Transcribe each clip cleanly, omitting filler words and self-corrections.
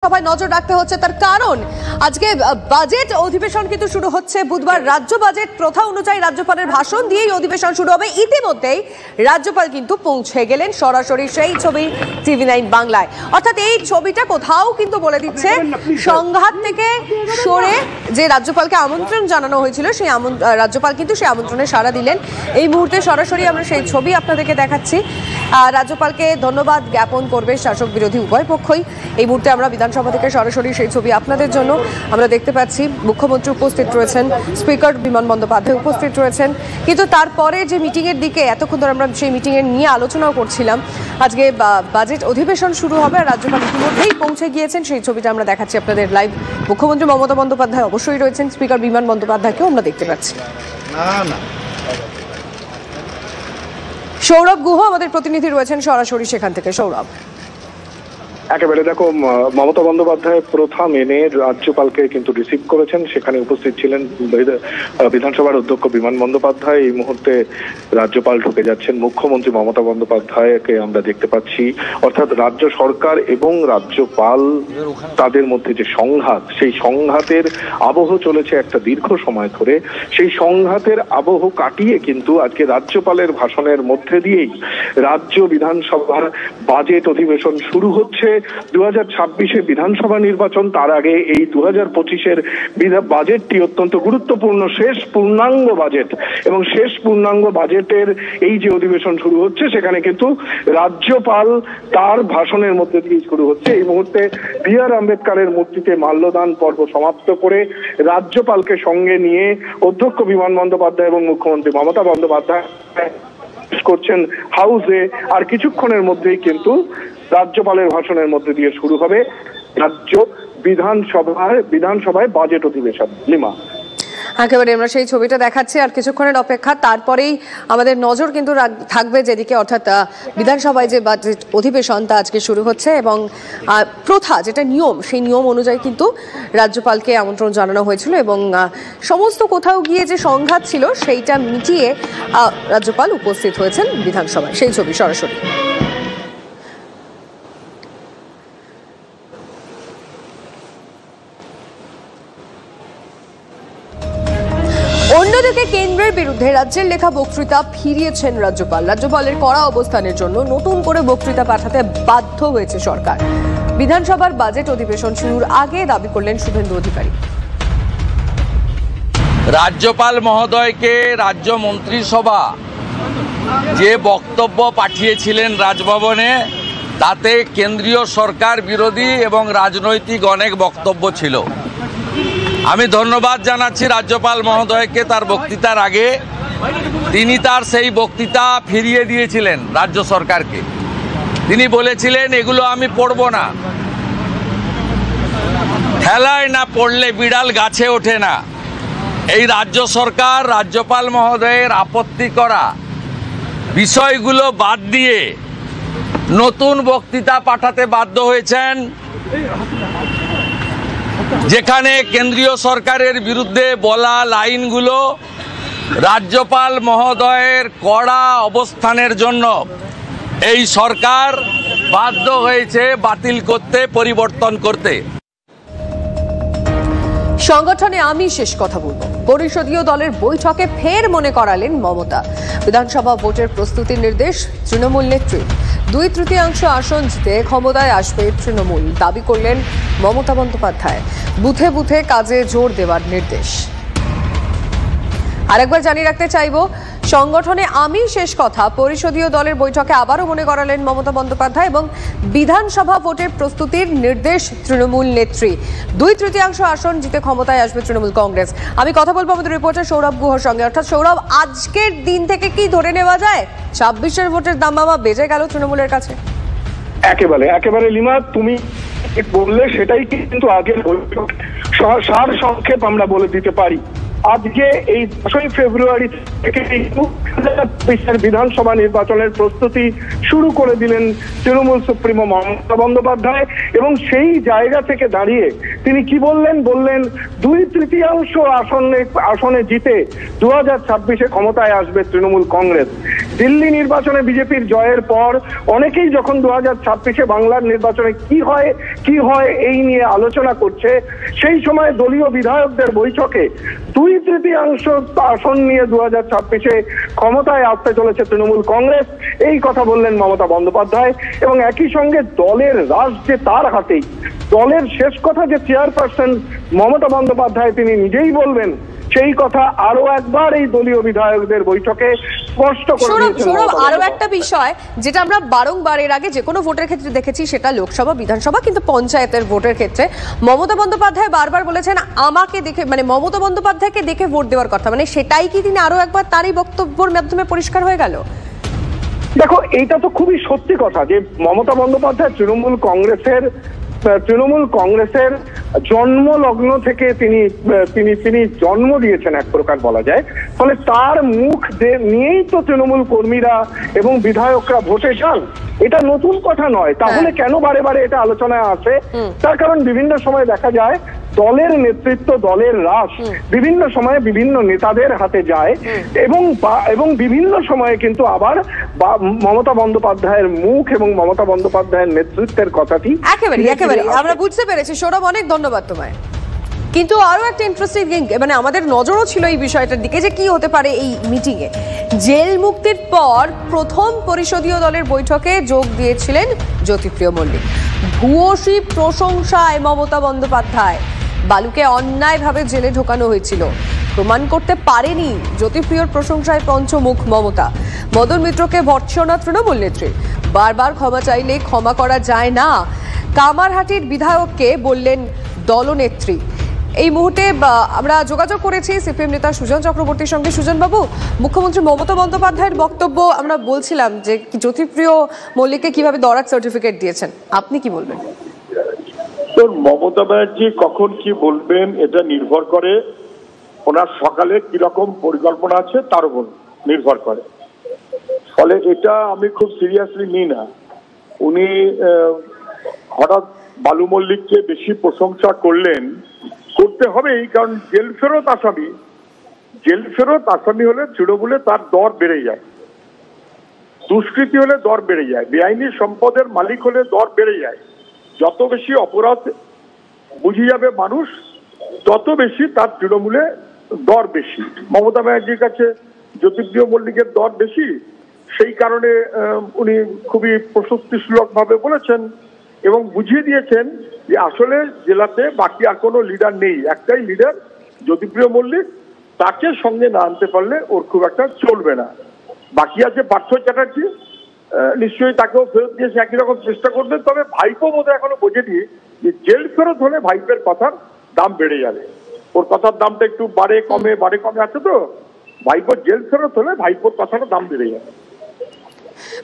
সবাই নজর রাখতে হচ্ছে তার কারণ আজকে বাজেট অধিবেশন কিন্তু শুরু হচ্ছে বুধবার। রাজ্য বাজেট প্রথা অনুযায়ী রাজ্যপালের ভাষণ দিয়েই অধিবেশন শুরু হবে। ইতিমধ্যেই রাজ্যপাল কিন্তু পৌঁছে গেলেন সরাসরি সেই ছবি TV9 বাংলায়। অর্থাৎ এই ছবিটা কোথাও কিন্তু বলে দিচ্ছে সংঘাত থেকে সরে যে রাজ্যপালকে আমন্ত্রণ জানানো হয়েছিল সেই রাজ্যপাল কিন্তু সেই আমন্ত্রণে সাড়া দিলেন। এই মুহূর্তে সরাসরি আমরা সেই ছবি আপনাদেরকে দেখাচ্ছি। রাজ্যপালকে ধন্যবাদ জ্ঞাপন করবে শাসক বিরোধী উভয় পক্ষই। এই মুহূর্তে আমরা বিধানসভা থেকে সরাসরি সেই ছবি আপনাদের জন্য আমরা দেখতে পাচ্ছি। মুখ্যমন্ত্রী উপস্থিত রয়েছেন, স্পিকার বিমান বন্দ্যোপাধ্যায় উপস্থিত রয়েছেন। কিন্তু তারপরে যে মিটিংয়ের দিকে এতক্ষণ ধরে আমরা সেই মিটিংয়ের নিয়ে আলোচনাও করছিলাম, আজকে বাজেট অধিবেশন শুরু হবে আর রাজ্যপাল ইতিমধ্যেই পৌঁছে গিয়েছেন। সেই ছবিটা আমরা দেখাচ্ছি আপনাদের লাইভ। মুখ্যমন্ত্রী মমতা বন্দ্যোপাধ্যায় অবশ্যই রয়েছেন, স্পিকার বিমান বন্দ্যোপাধ্যায়কেও আমরা দেখতে পাচ্ছি। সৌরভ গুহ আমাদের প্রতিনিধি রয়েছেন সরাসরি সেখান থেকে। সৌরভ, একেবারে দেখো, মমতা বন্দ্যোপাধ্যায় প্রথা মেনে রাজ্যপালকে কিন্তু রিসিভ করেছেন। সেখানে উপস্থিত ছিলেন বিধানসভার অধ্যক্ষ বিমান বন্দ্যোপাধ্যায়। এই মুহূর্তে রাজ্যপাল ঢুকে যাচ্ছেন। মুখ্যমন্ত্রী মমতা বন্দ্যোপাধ্যায়কে আমরা দেখতে পাচ্ছি। অর্থাৎ রাজ্য সরকার এবং রাজ্যপাল তাদের মধ্যে যে সংঘাত, সেই সংঘাতের আবহ চলেছে একটা দীর্ঘ সময় ধরে। সেই সংঘাতের আবহ কাটিয়ে কিন্তু আজকে রাজ্যপালের ভাষণের মধ্যে দিয়েই রাজ্য বিধানসভার বাজেট অধিবেশন শুরু হচ্ছে। 2026-এ বিধানসভা নির্বাচন, তার আগে এই 2025-এর বাজেটটি অত্যন্ত গুরুত্বপূর্ণ শেষ পূর্ণাঙ্গ বাজেট। এবং শেষ পূর্ণাঙ্গ বাজেটের এই যে অধিবেশন শুরু হচ্ছে, সেখানে কিন্তু রাজ্যপাল তার ভাষণের মধ্যে দিয়ে শুরু হচ্ছে। এই মুহূর্তে B.R. আম্বেদকরের মূর্তিতে মাল্যদান পর্ব সমাপ্ত করে রাজ্যপালকে সঙ্গে নিয়ে অধ্যক্ষ বিমান বন্দ্যোপাধ্যায় এবং মুখ্যমন্ত্রী মমতা বন্দ্যোপাধ্যায় করছেন হাউসে। আর কিছুক্ষণের মধ্যেই কিন্তু রাজ্যপালের ভাষণের মধ্যে দিয়ে শুরু হবে রাজ্য বিধানসভায় বাজেট অধিবেশন। লিমা, একেবারে আমরা সেই ছবিটা দেখাচ্ছি আর কিছুক্ষণের অপেক্ষা। তারপরেই আমাদের নজর কিন্তু থাকবে যেদিকে, অর্থাৎ বিধানসভায় যে বাজেট অধিবেশন তা আজকে শুরু হচ্ছে এবং প্রথা যেটা নিয়ম, সেই নিয়ম অনুযায়ী কিন্তু রাজ্যপালকে আমন্ত্রণ জানানো হয়েছিল এবং সমস্ত কোথাও গিয়ে যে সংঘাত ছিল সেইটা মিটিয়ে রাজ্যপাল উপস্থিত হয়েছেন বিধানসভায়। সেই ছবি সরাসরি। অন্যদিকে কেন্দ্রের বিরুদ্ধে রাজ্যের লেখা বক্তৃতা ফিরিয়েছেন রাজ্যপাল। রাজ্যপালের কড়া অবস্থানের জন্য নতুন করে বক্তৃতা পাঠাতে বাধ্য হয়েছে সরকার। বিধানসভার বাজেট অধিবেশন শুরুর আগে দাবি করলেন শুভেন্দু অধিকারী। রাজ্যপাল মহোদয়কে রাজ্য মন্ত্রিসভা যে বক্তব্য পাঠিয়েছিলেন রাজভবনে, তাতে কেন্দ্রীয় সরকার বিরোধী এবং রাজনৈতিক অনেক বক্তব্য ছিল। আমি ধন্যবাদ জানাচ্ছি রাজ্যপাল মহোদয়কে। তার বক্তৃতার আগে তিনি তার সেই বক্তৃতা ফিরিয়ে দিয়েছিলেন রাজ্য সরকারকে। তিনি বলেছিলেন, এগুলো আমি পড়ব না, হেলায় না পড়লে বিড়াল গাছে ওঠে না। এই রাজ্য সরকার রাজ্যপাল মহোদয়ের আপত্তি করা বিষয়গুলো বাদ দিয়ে নতুন বক্তৃতা পাঠাতে বাধ্য হয়েছেন, যেখানে কেন্দ্রীয় সরকারের বিরুদ্ধে বলা লাইনগুলো রাজ্যপাল মহোদয়ের কড়া অবস্থানের জন্য এই সরকার বাধ্য হয়েছে বাতিল করতে, পরিবর্তন করতে। সংগঠনে আমি শেষ কথা বলবো, পরিষদীয় দলের বৈঠকে ফের মনে করালেন মমতা। বিধানসভা ভোটের প্রস্তুতির নির্দেশ তৃণমূল নেত্রী। 2/3 আসন জিতে ক্ষমতায় আসবে তৃণমূল, দাবি করলেন মমতা বন্দ্যোপাধ্যায়। বুথে বুথে কাজে জোর দেওয়ার নির্দেশ। আরেকবার জানিয়ে রাখতে চাইবো, সংগঠনে আমি শেষ কথা পরিষদীয় দলের বৈঠকে আবারও মনে করালেন মমতা বন্দ্যোপাধ্যায় এবং বিধানসভা ভোটের প্রস্তুতির নির্দেশ তৃণমূল নেত্রী। 2/3 আসন জিতে ক্ষমতায় আসবে তৃণমূল কংগ্রেস। আমি কথা বলবো আমাদের রিপোর্টার সৌরভ গুহর সঙ্গে। অর্থাৎ সৌরভ, আজকের দিন থেকে কি ধরে নেওয়া যায় 26-এর ভোটের দামামা বেজে গেল তৃণমূলের কাছে? একেবারে লিমা, তুমি বললে সেটাই কিন্তু আগের বৈঠক সার সংক্ষেপ আমরা বলে দিতে পারি। আজকে এই 10 ফেব্রুয়ারি থেকে বিধানসভা নির্বাচনের প্রস্তুতি শুরু করে দিলেন তৃণমূল সুপ্রিমো মমতা বন্দ্যোপাধ্যায়। এবং সেই জায়গা থেকে দাঁড়িয়ে তিনি কি বললেন 2/3 আসনে জিতে 2026-এ ক্ষমতায় আসবে তৃণমূল কংগ্রেস। দিল্লি নির্বাচনে বিজেপির জয়ের পর অনেকেই যখন 2026-এ বাংলার নির্বাচনে কি হয় এই নিয়ে আলোচনা করছে, সেই সময় দলীয় বিধায়কদের বৈঠকে 2/3 আসন নিয়ে 2026-এ ক্ষমতায় আসতে চলেছে তৃণমূল কংগ্রেস, এই কথা বললেন মমতা বন্দ্যোপাধ্যায়। এবং একই সঙ্গে দলের রাজ যে তার হাতেই, দলের শেষ কথা যে চেয়ারপারসন মমতা বন্দ্যোপাধ্যায় তিনি নিজেই বলবেন, সেই কথা আরো একবার এই দলীয় বিধায়কদের বৈঠকে স্পষ্ট করে দিয়েছেন। আরো একটা বিষয় যেটা আমরা বারংবার এর আগে যে কোনো ভোটের ক্ষেত্রে দেখেছি, সেটা লোকসভা, বিধানসভা, কিন্তু পঞ্চায়েতের ভোটের ক্ষেত্রে মমতা বন্দ্যোপাধ্যায় বারবার বলেছেন আমাকে দেখে, মানে মমতা বন্দ্যোপাধ্যায়কে দেখে ভোট দেওয়ার কথা, মানে সেটাই কি তিনি আরো একবার তারই বক্তব্যের মাধ্যমে পরিষ্কার হয়ে গেল? দেখো, এইটা তো খুবই সত্যি কথা যে মমতা বন্দ্যোপাধ্যায় তৃণমূল কংগ্রেসের জন্মলগ্ন থেকে তিনি জন্ম দিয়েছেন এক প্রকার বলা যায়। ফলে তার মুখ নিয়েই তো তৃণমূল কর্মীরা এবং বিধায়করা ভোটে যান, এটা নতুন কথা নয়। তাহলে কেন বারে বারে এটা আলোচনায় আসে? তার কারণ বিভিন্ন সময় দেখা যায় দলের নেতৃত্ব, দলের রাশ বিভিন্ন সময়ে বিভিন্ন নেতাদের হাতে যায়, এবং বিভিন্ন সময়ে কিন্তু আবার মমতা বন্দ্যোপাধ্যায়ের মুখ এবং মমতা বন্দ্যোপাধ্যায়ের নেতৃত্বের কথাটি একেবারে আমরা বুঝতে পেরেছি। সৌরভ, অনেক ধন্যবাদ তোমায়। কিন্তু আরো একটা ইন্টারেস্টিং, মানে আমাদের নজরও ছিল এই বিষয়টার দিকে যে কি হতে পারে এই মিটিং এ। জেল মুক্তির পর প্রথম পরিষদীয় দলের বৈঠকে যোগ দিয়েছিলেন জ্যোতিপ্রিয় মল্লিক। ভূয়সী প্রশংসায় মমতা বন্দ্যোপাধ্যায়। বালুকে অন্যায়ভাবে জেলে ঢোকানো হয়েছিল, প্রমাণ করতে পারেনি। জ্যোতিপ্রিয়র প্রশংসায় পঞ্চমুখ মমতা। মদন মিত্রকে ভর্ৎসনা তৃণমূল নেত্রী। বারবার ক্ষমা চাইলে ক্ষমা করা যায় না, কামারহাটির বিধায়ককে বললেন দলনেত্রী। এই মুহূর্তে আমরা যোগাযোগ করেছি সিপিএম নেতা সুজন চক্রবর্তীর সঙ্গে। সুজন বাবু, মুখ্যমন্ত্রী মমতা বন্দ্যোপাধ্যায়ের বক্তব্য আমরা বলছিলাম যে জ্যোতিপ্রিয় মল্লিককে কিভাবে দরাজ সার্টিফিকেট দিয়েছেন, আপনি কি বলবেন? মমতা ব্যানার্জি কখন কি বলবেন এটা নির্ভর করে ওনার সকালে কিরকম পরিকল্পনা আছে তার উপর নির্ভর করে। ফলে এটা আমি খুব সিরিয়াসলি নিই না। উনি হঠাৎ বালু মল্লিককে বেশি প্রশংসা করতে হবে, এই কারণ জেল ফেরত আসামি হলে তৃণমূলে তার দর বেড়ে যায়, দুষ্কৃতি হলে দর বেড়ে যায়, বেআইনি সম্পদের মালিক হলে দর বেড়ে যায়। যত বেশি অপরাধ বুঝে যাবে মানুষ, তত বেশি তার তৃণমূলে দর বেশি। মমতা ব্যানার্জির কাছে জ্যোতিপ্রিয় মল্লিকের দর বেশি, সেই কারণে উনি খুবই প্রশস্তিসূলক ভাবে বলেছেন এবং বুঝিয়ে দিয়েছেন যে আসলে জেলাতে বাকি আর কোনো লিডার নেই, একটাই লিডার জ্যোতিপ্রিয় মল্লিক। তাকে সঙ্গে না আনতে পারলে ওর খুব একটা চলবে না। বাকি আছে পার্থ চ্যাটার্জি, নিশ্চয়ই তাকেও ফেরত দিয়ে একই রকম চেষ্টা করবে। তবে ভাইপো বোধহয় এখনো বোঝেনি যে জেল ফেরত হলে ভাইপের কথার দাম বেড়ে যাবে, ওর কথার দামটা একটু বাড়ে কমে আছে তো। ভাইপো জেল ফেরত হলে ভাইপোর কথাটা দাম বেড়ে যাবে।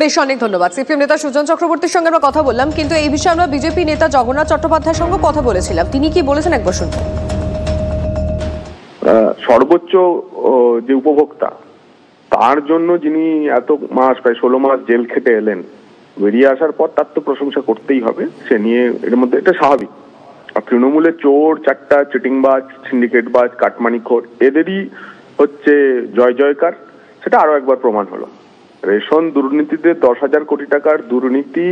বেশ, অনেক ধন্যবাদ। সিপিএম নেতা সুজন চক্রবর্তীর সঙ্গে আমরা কথা বললাম, কিন্তু এই বিষয়ে আমরা বিজেপি নেতা জগন্নাথ চট্টোপাধ্যায়ের সঙ্গে কথা বলেছিলাম। তিনি কি বলেছেন একবার শুনুন। সর্বোচ্চ যে উপভোক্তা, তার জন্য যিনি এত মাস, প্রায় 16 মাস জেল খেটে এলেন, বেরিয়ে আসার পর তার তো প্রশংসা করতেই হবে। সে নিয়ে এর মধ্যে এটা স্বাভাবিক। আর তৃণমূলের চোর চারটা, চিটিংবাজ, সিন্ডিকেটবাজ, কাটমানিখোর, এদেরই হচ্ছে জয় জয়কার, সেটা আরো একবার প্রমাণ হলো। রেশন দুর্নীতিতে 10,000 কোটি টাকার দুর্নীতি,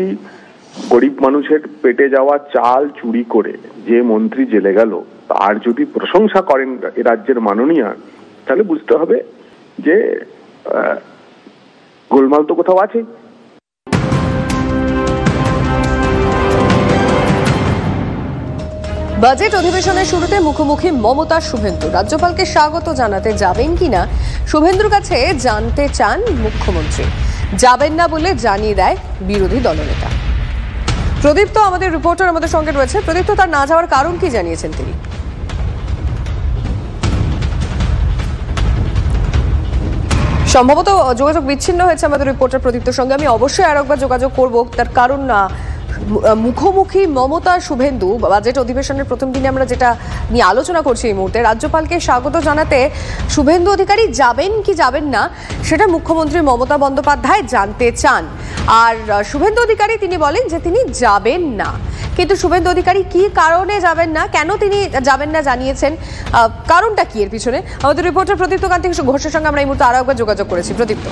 গরিব মানুষের পেটে যাওয়া চাল চুরি করে যে মন্ত্রী জেলে গেল, তার যদি প্রশংসা করেন এ রাজ্যের মাননীয়া, তাহলে বুঝতে হবে যে গোলমাল তো কোথাও আছে। বাজেট অধিবেশনের শুরুতে মুখোমুখি মমতা শুভেন্দু। রাজ্যপালকে স্বাগত জানাতে যাবেন কিনা শুভেন্দুর কাছে জানতে চান মুখ্যমন্ত্রী। যাবেন না বলে জানিয়ে দেয় বিরোধী দলনেতা। প্রদীপ্ত আমাদের রিপোর্টার আমাদের সঙ্গে রয়েছে। প্রদীপ্ত, তার না যাওয়ার কারণ কি জানিয়েছেন তিনি? সম্ভবত যোগাযোগ বিচ্ছিন্ন হয়েছে আমাদের রিপোর্টার প্রদীপ্তর সঙ্গে। আমি অবশ্যই আরো একবার যোগাযোগ করব, তার কারণ মুখোমুখি মমতা শুভেন্দু। বাজেট অধিবেশনের প্রথম দিনে আমরা যেটা নিয়ে আলোচনা করছি এই মুহূর্তে, রাজ্যপালকে স্বাগত জানাতে শুভেন্দু অধিকারী যাবেন কি যাবেন না সেটা মুখ্যমন্ত্রী মমতা বন্দ্যোপাধ্যায় জানতে চান। আর শুভেন্দু অধিকারী তিনি বলেন যে তিনি যাবেন না। কিন্তু শুভেন্দু অধিকারী কি কারণে যাবেন না, কেন তিনি যাবেন না জানিয়েছেন, কারণটা কি এর পিছনে, আমাদের রিপোর্টার প্রদীপ্ত কান্তি ঘোষের সঙ্গে আমরা এই মুহূর্তে আরো একবার যোগাযোগ করেছি। প্রদীপ্ত।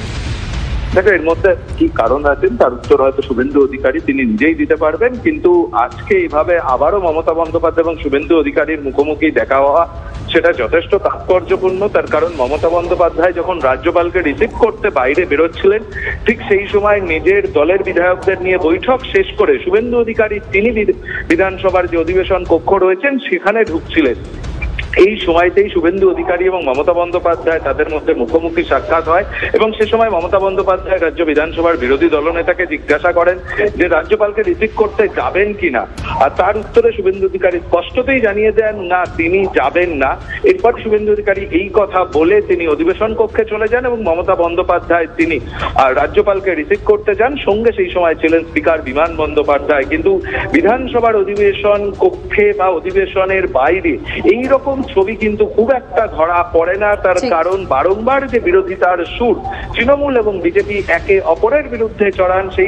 দেখো এর মধ্যে কি কারণ আছেন তার উত্তর হয়তো শুভেন্দু অধিকারী তিনি নিজেই দিতে পারবেন, কিন্তু আজকে এইভাবে আবারও মমতা বন্দ্যোপাধ্যায় এবং শুভেন্দু অধিকারীর মুখোমুখি দেখা হওয়া সেটা যথেষ্ট তাৎপর্যপূর্ণ। তার কারণ মমতা বন্দ্যোপাধ্যায় যখন রাজ্যপালকে রিসিভ করতে বাইরে বেরোচ্ছিলেন, ঠিক সেই সময় নিজের দলের বিধায়কদের নিয়ে বৈঠক শেষ করে শুভেন্দু অধিকারী তিনি বিধানসভার যে অধিবেশন কক্ষ রয়েছেন সেখানে ঢুকছিলেন। এই সময়তেই শুভেন্দু অধিকারী এবং মমতা বন্দ্যোপাধ্যায় তাদের মধ্যে মুখোমুখি সাক্ষাৎ হয় এবং সে সময় মমতা বন্দ্যোপাধ্যায় রাজ্য বিধানসভার বিরোধী দলনেতাকে জিজ্ঞাসা করেন যে রাজ্যপালকে রিসিভ করতে যাবেন কিনা, আর তার উত্তরে শুভেন্দু অধিকারী স্পষ্টতই জানিয়ে দেন না তিনি যাবেন না। এরপর শুভেন্দু অধিকারী এই কথা বলে তিনি অধিবেশন কক্ষে চলে যান এবং মমতা বন্দ্যোপাধ্যায় তিনি রাজ্যপালকে রিসিভ করতে যান। সঙ্গে সেই সময় ছিলেন স্পিকার বিমান বন্দ্যোপাধ্যায়। কিন্তু বিধানসভার অধিবেশন কক্ষে বা অধিবেশনের বাইরে এই রকম ছবি কিন্তু খুব একটা ধরা পড়ে না। তার কারণ বারংবার যে বিরোধিতার সুর তৃণমূল এবং বিজেপি একে অপরের বিরুদ্ধে চড়ান, সেই